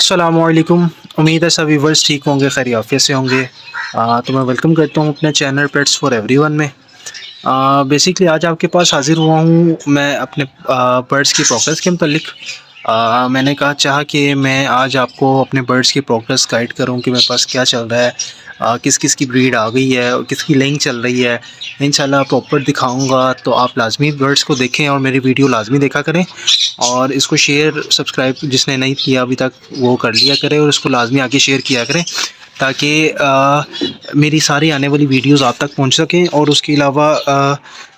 अस्सलामुअलैकुम। उम्मीद है सभी व्यूअर्स ठीक होंगे, खैर आफियत से होंगे। तो मैं वेलकम करता हूँ अपने चैनल पेट्स फॉर एवरीवन में। बेसिकली आज आपके पास हाज़िर हुआ हूँ मैं अपने बर्ड्स की प्रोग्रेस के मतलब। मैंने कहा चाहा कि मैं आज आपको अपने बर्ड्स की प्रोग्रेस गाइड करूँ कि मेरे पास क्या चल रहा है, किस किस की ब्रीड आ गई है और किसकी लेइंग चल रही है। इंशाल्लाह प्रॉपर दिखाऊंगा, तो आप लाजमी बर्ड्स को देखें और मेरी वीडियो लाजमी देखा करें। और इसको शेयर सब्सक्राइब जिसने नहीं किया अभी तक वो कर लिया करे और इसको लाजमी आगे शेयर किया करें, ताकि मेरी सारी आने वाली वीडियोस आप तक पहुंच सकें। और उसके अलावा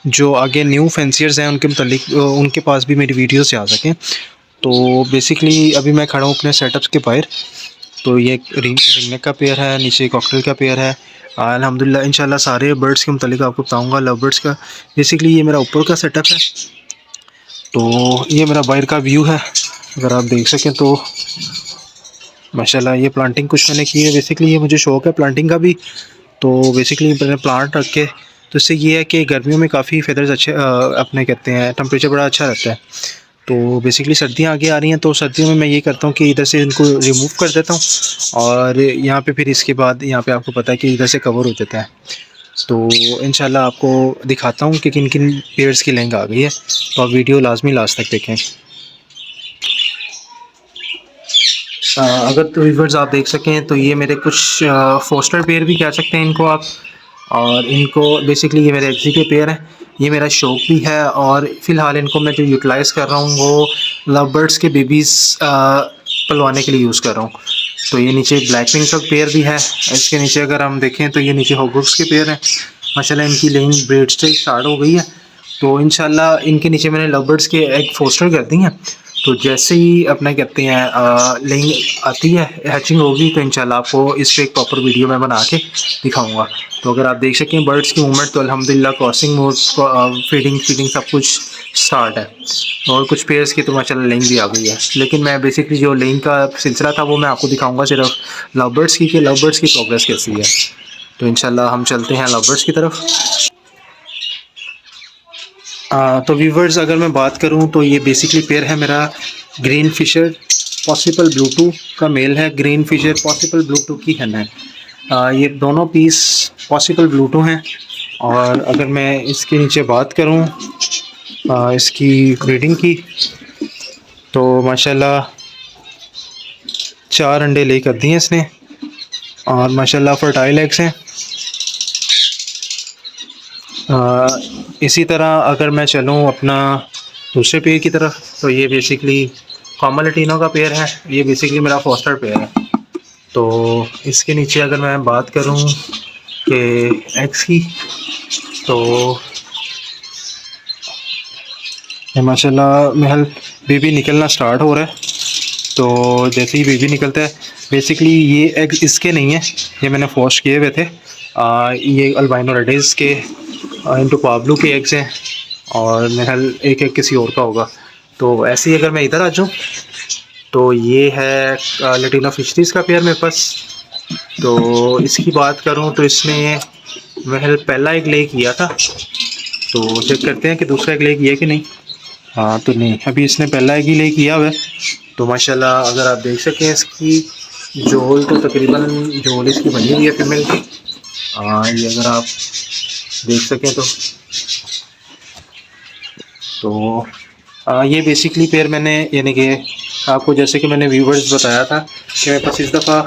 जो आगे न्यू फैंसियर्स हैं उनके मतलब उनके पास भी मेरी वीडियोस आ सकें। तो बेसिकली अभी मैं खड़ा हूँ अपने सेटअप्स के बाहर। तो ये रिंगनेक का पेयर है, नीचे कॉकटेल का पेयर है। अल्हम्दुलिल्लाह इंशाल्लाह सारे बर्ड्स के मतलब आपको बताऊँगा, लव बर्ड्स का। बेसिकली ये मेरा ऊपर का सेटअप है, तो ये मेरा बाहर का व्यू है, अगर आप देख सकें तो। माशाल्लाह ये प्लांटिंग कुछ मैंने की है, बेसिकली ये मुझे शौक़ है प्लांटिंग का भी। तो बेसिकली मैंने प्लांट रख के, तो इससे ये है कि गर्मियों में काफ़ी फेदर्स अच्छे अपने कहते हैं टेम्परेचर बड़ा अच्छा रहता है। तो बेसिकली सर्दियाँ आगे आ रही हैं, तो सर्दियों में मैं ये करता हूँ कि इधर से इनको रिमूव कर देता हूँ और यहाँ पे फिर इसके बाद यहाँ पे आपको पता है कि इधर से कवर हो जाता है। तो इंशाल्लाह आपको दिखाता हूँ कि किन किन पेयर्स की लेंग आ गई है, तो आप वीडियो लाजमी लास्ट तक देखें। अगर तो व्यूअर्स आप देख सकें तो ये मेरे कुछ फोस्टर पेयर भी कह सकते हैं इनको आप। और इनको बेसिकली ये मेरे एक्सी के पेयर हैं। ये मेरा शौक भी है और फ़िलहाल इनको मैं जो यूटिलाइज़ कर रहा हूँ वो लव बर्ड्स के बेबीज़ पलवाने के लिए यूज़ कर रहा हूँ। तो ये नीचे ब्लैक विंग का पेयर भी है। इसके नीचे अगर हम देखें तो ये नीचे हॉगवर्क्स के पेयर हैं। माशाल्लाह इनकी लेइंग ब्रीड से स्टार्ट हो गई है। तो इंशाल्लाह इनके नीचे मैंने लव बर्ड्स के एग फोस्टर कर दी हैं। तो जैसे ही अपना कहते हैं लेइंग आती है, हैचिंग होगी, तो इंशाल्लाह आपको इस पर एक प्रॉपर वीडियो मैं बना के दिखाऊंगा। तो अगर आप देख सकें बर्ड्स की मूवमेंट, तो अल्हम्दुलिल्लाह क्रॉसिंग मोड, फीडिंग फीडिंग सब कुछ स्टार्ट है। और कुछ पेयर्स की तो माशाल्लाह लेइंग भी आ गई है, लेकिन मैं बेसिकली जो लेइंग का सिलसिला था वो मैं आपको दिखाऊंगा सिर्फ लव बर्ड्स की, कि लव बर्ड्स की प्रोग्रेस कैसी है। तो इंशाल्लाह हम चलते हैं लव बर्ड्स की तरफ। तो व्यूवर्स अगर मैं बात करूं तो ये बेसिकली पेयर है मेरा ग्रीन फिशर पॉसिबल ब्लूटू का मेल है, ग्रीन फिशर पॉसिबल ब्लूटू की है है। ये दोनों पीस पॉसिबल ब्लूटू हैं। और अगर मैं इसके नीचे बात करूं इसकी ब्रीडिंग की, तो माशाल्लाह 4 अंडे ले कर दिए इसने और माशाल्लाह फर्टाइल एग्स हैं। इसी तरह अगर मैं चलूँ अपना दूसरे पेयर की तरफ, तो ये बेसिकली कॉमलटिनो का पेयर है। ये बेसिकली मेरा फोस्टर पेयर है। तो इसके नीचे अगर मैं बात करूँ कि एक्स की, तो माशाल्लाह महल बेबी निकलना स्टार्ट हो रहा है। तो जैसे ही बेबी निकलता है, बेसिकली ये एग इसके नहीं है, ये मैंने फॉश किए हुए थे। ये अल्बाइनो रेडिस के इंटू पाब्लू के एग्स हैं और महल एक एक किसी और का होगा। तो ऐसे ही अगर मैं इधर आ जाऊँ, तो ये है लटीनो फिशरीज़ का पेयर मेरे पास। तो इसकी बात करूँ तो इसने महल पहला एग ले किया था, तो चेक करते हैं कि दूसरा एग ले किया कि नहीं। हाँ तो नहीं, अभी इसने पहला एग ही ले किया हुआ है। तो माशाल्लाह अगर आप देख सकें इसकी जोल, तो तकरीबन जोल इसकी बनी हुई है फीमेल की। ये अगर आप देख सकें तो ये बेसिकली पेयर मैंने, यानी कि आपको जैसे कि मैंने व्यूवर्स बताया था कि मेरे पास इस दफ़ा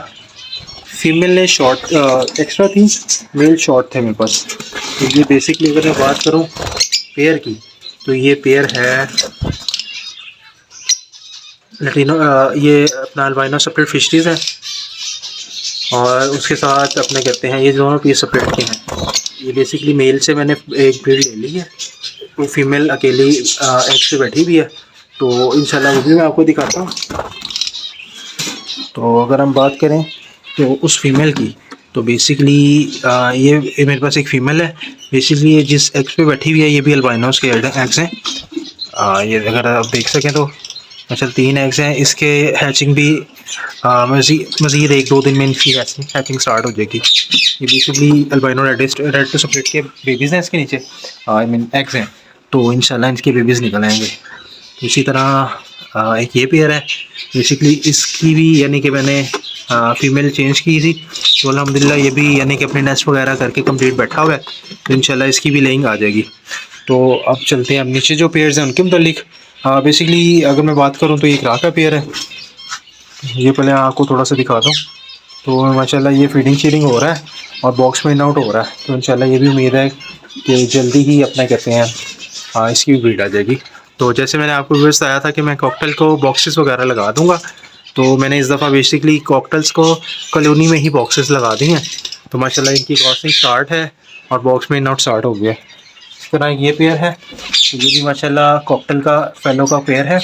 फीमेल ने शॉर्ट एक्स्ट्रा थी, मेल शॉर्ट थे मेरे पास। तो ये बेसिकली अगर मैं बात करूँ पेयर की, तो ये पेयर है लटीनो, ये अपना अल्बाइनो सेपरेट फिशरीज़ है। और उसके साथ अपने कहते हैं ये दोनों पीस सेपरेट के हैं। ये बेसिकली मेल से मैंने एक ब्रीड ले ली है, तो फीमेल अकेली एग से बैठी भी है। तो इंशाल्लाह वो भी मैं आपको दिखाता हूँ। तो अगर हम बात करें तो उस फीमेल की, तो बेसिकली ये मेरे पास एक फ़ीमेल है। बेसिकली ये जिस एग्स पे बैठी हुई है ये भी अल्बाइनोस के एग्स हैं। ये अगर आप देख सकें तो अच्छा 3 एग्स हैं। इसके हैचिंग भी मज़ीद 1-2 दिन में इनकी हैचिंग स्टार्ट हो जाएगी। ये basically albino red two separate के बेबीज़ हैं इसके नीचे, आई मीन एग्स हैं। तो इंशाल्लाह इनके बेबीज़ निकल आएंगे। इसी तरह एक ये पेयर है। बेसिकली इसकी भी यानी कि मैंने फ़ीमेल चेंज की थी, तो अल्हम्दुलिल्लाह ये भी यानी कि अपने नेस्ट वगैरह करके कंप्लीट बैठा हुआ है, तो इंशाल्लाह इसकी भी लेइंग आ जाएगी। तो अब चलते हैं, अब नीचे जो पेयर्स हैं उनके मुतालिक। बेसिकली अगर मैं बात करूँ तो ये ग्राह का पेयर है। ये पहले आपको थोड़ा सा दिखा दूँ। तो माशाल्लाह ये फीडिंग शीडिंग हो रहा है और बॉक्स में इन आउट हो रहा है, तो इंशाल्लाह ये भी उम्मीद है कि जल्दी ही अपना कहते हैं इसकी भी ब्रीड आ जाएगी। तो जैसे मैंने आपको भी बताया था कि मैं कॉकटेल को बॉक्सेस वगैरह लगा दूंगा, तो मैंने इस दफ़ा बेसिकली कॉकटेल्स को कॉलोनी में ही बॉक्सेस लगा दी हैं। तो माशाल्लाह इनकी क्रॉसिंग स्टार्ट है और बॉक्स में इन आउट स्टार्ट हो गया। इस तरह ये पेयर है, तो ये भी माशाल्लाह कॉकटेल का फेलो का पेयर है।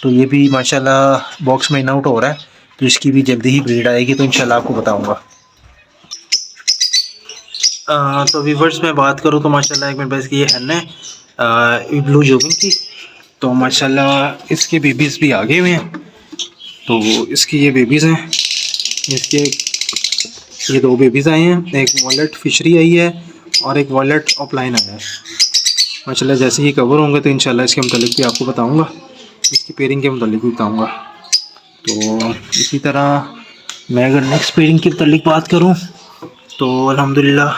तो ये भी माशाल्लाह बॉक्स में इन आउट हो रहा है, तो इसकी भी जल्दी ही ब्रीड आएगी, तो इंशाल्लाह आपको बताऊंगा। तो व्यूवर्स मैं बात करूँ तो माशाल्लाह एक मेरे पास ये हैन है ब्लू जोबिंग की। तो माशाल्लाह इसके बेबीज़ भी आ गए हुए हैं। तो इसकी ये बेबीज़ हैं, इसके ये दो बेबीज़ आए हैं, एक वॉलेट फिशरी आई है और एक वॉलेट ऑफलाइन आया है। माशाल्लाह जैसे ही कवर होंगे तो इंशाल्लाह इसके मुतालिक भी आपको बताऊंगा, इसकी पेयरिंग के मुतालिक भी बताऊंगा। तो इसी तरह मैं अगर नेक्स्ट पेयरिंग के मुतालिक बात करूं तो अल्हम्दुलिल्लाह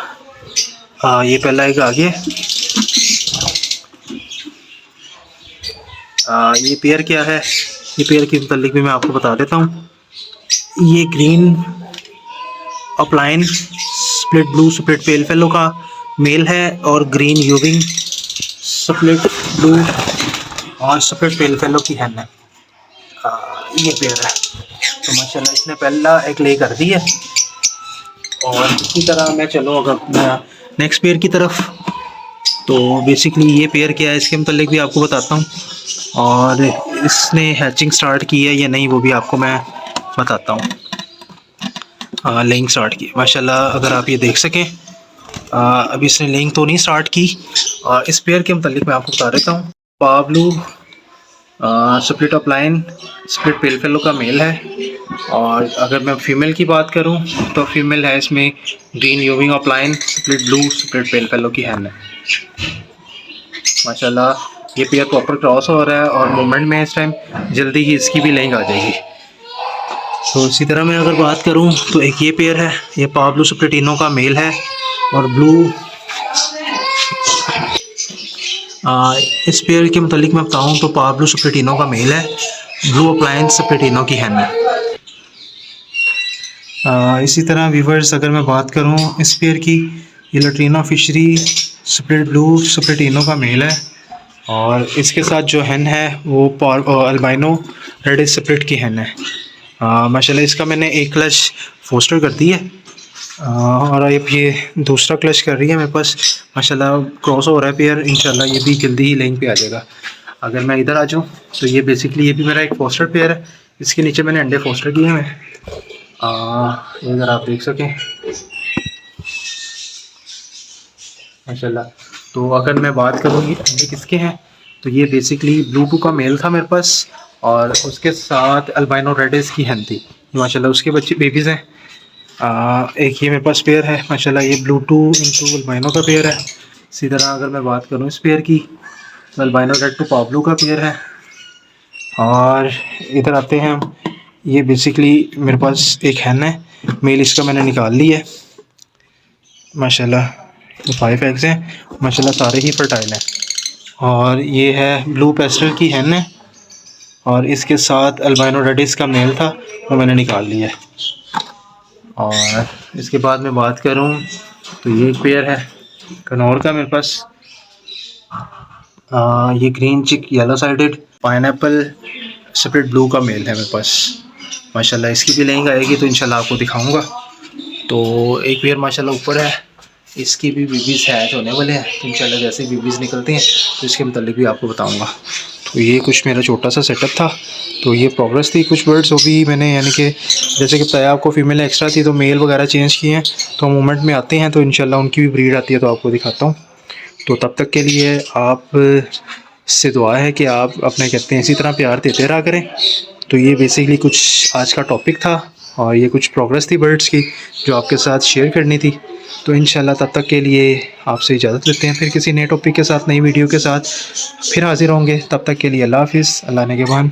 ये पहला एक आ गया। ये पेयर क्या है, ये पेयर के मुतालिक भी मैं आपको बता देता हूँ। ये green upline split blue split pale yellow का मेल है और ग्रीन यूविंग स्प्लिट ब्लू और स्प्लिट पेल फेलो की हैन है। ये पेयर है। तो माशाल्लाह इसने पहला एक ले कर दी है। और इसी तरह मैं चलो अगर नेक्स्ट पेयर की तरफ, तो बेसिकली ये पेयर क्या है इसके मुतालिक भी आपको बताता हूँ, और इसने हैचिंग स्टार्ट की है या नहीं वो भी आपको मैं बताता हूँ। लेइंग स्टार्ट की माशाल्लाह, अगर आप ये देख सकें अभी इसने लेइंग तो नहीं स्टार्ट की। इस पेयर के मुतालिक मैं आपको बता देता हूँ। पाब्लू split opaline split pale yellow का मेल है, और अगर मैं फीमेल की बात करूं तो फीमेल है इसमें ग्रीन यूविंग opaline split blue split pale yellow की हैन है। माशाल्लाह ये पेयर प्रॉपर क्रॉस हो रहा है और मूवमेंट में इस टाइम जल्दी ही इसकी भी लेंग आ जाएगी। तो इसी तरह मैं अगर बात करूं तो एक ये पेयर है, ये पाब्लो स्प्लिटिनो का मेल है और ब्लू इस पेयर के मुतालिक मैं बताऊं तो पाब्लो स्प्लिटिनो का मेल है, ब्लू अप्लायंस स्प्लिटिनो की हैन है। इसी तरह व्यूवर्स अगर मैं बात करूं इस पेयर की, ये लट्रीना फिशरी स्प्लिट ब्लू स्प्लिटिनो का मेल है और इसके साथ जो हैन है वो अल्बाइनो रेड स्प्लिट की हैन है। माशाल्लाह इसका मैंने एक क्लच फोस्टर कर दी है और अब ये दूसरा क्लच कर रही है मेरे पास। माशाल्लाह क्रॉस हो रहा है पेयर, इंशाल्लाह ये भी जल्दी ही लेंग पे आ जाएगा। अगर मैं इधर आ जाऊँ तो ये बेसिकली ये भी मेरा एक फोस्टर पेयर है, इसके नीचे मैंने अंडे फोस्टर किए हैं। ये अगर आप देख सकें माशाल्लाह। तो अगर मैं बात करूँ ये अंडे किसके हैं, तो ये बेसिकली ब्लू का मेल था मेरे पास और उसके साथ अल्बाइनो रेडिस की हैन थी। माशाल्लाह उसके बच्चे बेबीज़ हैं। एक ये मेरे पास पेयर है माशाल्लाह, ये ब्लू इंटू अल्बाइनो का पेयर है। इसी तरह अगर मैं बात करूँ इस पेयर की, तो अल्बाइनो रेड टू पाब्लो का पेयर है। और इधर आते हैं हम, ये बेसिकली मेरे पास एक हैन है, मेल इसका मैंने निकाल ली है। माशाल्लाह 5 एग्स हैं, माशाल्लाह सारे ही फर्टाइल हैं। और ये है ब्लू पेस्टल की हैन है और इसके साथ अल्बाइनो रेडिस का मेल था वो मैंने निकाल लिया है। और इसके बाद मैं बात करूं तो ये एक पेयर है कनौर का मेरे पास, ये ग्रीन चिक yellow sided pineapple split blue का मेल है मेरे पास। माशाल्लाह इसकी भी लेंग आएगी तो इंशाल्लाह आपको दिखाऊंगा। तो एक पेयर माशाल्लाह ऊपर है, इसकी भी बेबीज़ हैच होने वाले हैं, तो इंशाल्लाह जैसे बेबीज़ निकलते हैं तो इसके मुतालिक भी आपको बताऊंगा। तो ये कुछ मेरा छोटा सा सेटअप था, तो ये प्रोग्रेस थी। कुछ बर्ड्स वो भी मैंने यानी कि जैसे कि बताया आपको फीमेल एक्स्ट्रा थी तो मेल वगैरह चेंज किए हैं, तो मूवमेंट में आते हैं तो इंशाल्लाह उनकी भी ब्रीड आती है तो आपको दिखाता हूँ। तो तब तक के लिए आप से दुआ है कि आप अपने कहते हैं इसी तरह प्यार देते रहा करें। तो ये बेसिकली कुछ आज का टॉपिक था और ये कुछ प्रोग्रेस थी बर्ड्स की जो आपके साथ शेयर करनी थी। तो इंशाल्लाह तब तक के लिए आपसे इजाज़त लेते हैं, फिर किसी नए टॉपिक के साथ नई वीडियो के साथ फिर हाज़िर होंगे। तब तक के लिए अल्लाह हाफ़िज़, अल्लाह निगहबान।